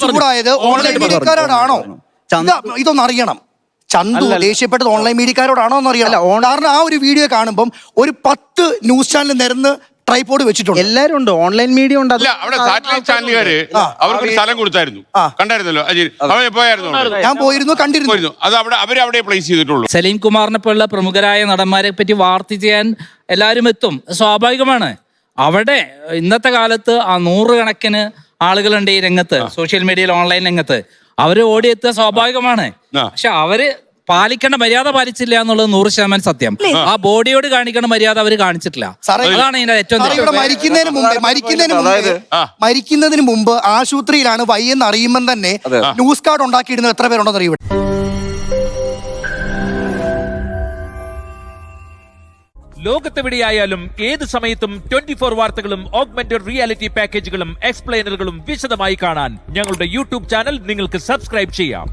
ചൂടായത് online മീഡിയക്കാരോടാണോ? ഇതൊന്നും അറിയണം. Chandu ദേഷ്യപ്പെട്ടത് online മീഡിയക്കാരോടാണോ എന്നറിയാം. കാരണം ആ ഒരു വീഡിയോ കാണുമ്പോൾ ഒരു 10 ന്യൂസ് ചാനൽ നിരന്ന് ട്രൈപോഡ് വെച്ചിട്ടുണ്ട്. എല്ലാരും ഉണ്ട്, ഓൺലൈൻ മീഡിയ ഉണ്ട്. അവിടെ സാറ്റലൈറ്റ് ചാനലുകാര് അവർക്ക് സ്ഥലം കൊടുത്തായിരുന്നു, കണ്ടായിരുന്നല്ലോ. ഞാൻ പോയിരുന്നു, കണ്ടിരുന്നു. അത് അവരവിടെ പ്ലേസ് ചെയ്തിട്ടുള്ളൂ. സലീം കുമാറിനെ പോലുള്ള പ്രമുഖരായ നടന്മാരെ പറ്റി വാർത്ത ചെയ്യാൻ എല്ലാവരും എത്തും, സ്വാഭാവികമാണ്. അവിടെ ഇന്നത്തെ കാലത്ത് 100 കണക്കിന് ആളുകളുണ്ട് ഈ രംഗത്ത്, സോഷ്യൽ മീഡിയയിൽ, ഓൺലൈൻ രംഗത്ത്. അവര് ഓടിയെത്തുക സ്വാഭാവികമാണ്. പക്ഷെ അവര് പാലിക്കേണ്ട മര്യാദ പാലിച്ചില്ല എന്നുള്ളത് 100% സത്യം. ആ ബോഡിയോട് കാണിക്കേണ്ട മര്യാദ അവര് കാണിച്ചിട്ടില്ല. അതാണ് ഇതിന്റെ ഏറ്റവും മരിക്കുന്നതിന് മുമ്പ് ആശുപത്രിയിലാണ് വയ്യെന്ന് അറിയുമ്പോൾ തന്നെ ന്യൂസ് കാർഡ് ഉണ്ടാക്കിയിടുന്നത് എത്ര പേരുണ്ടെന്ന് അറിയും. ലോകത്തെവിടെയായാലും ഏത് സമയത്തും 24 വാർത്തകളും ഓഗ്മെന്റഡ് റിയാലിറ്റി പാക്കേജുകളും എക്സ്പ്ലെയിനറുകളും വിശദമായി കാണാൻ ഞങ്ങളുടെ യൂട്യൂബ് ചാനൽ നിങ്ങൾക്ക് സബ്സ്ക്രൈബ് ചെയ്യാം.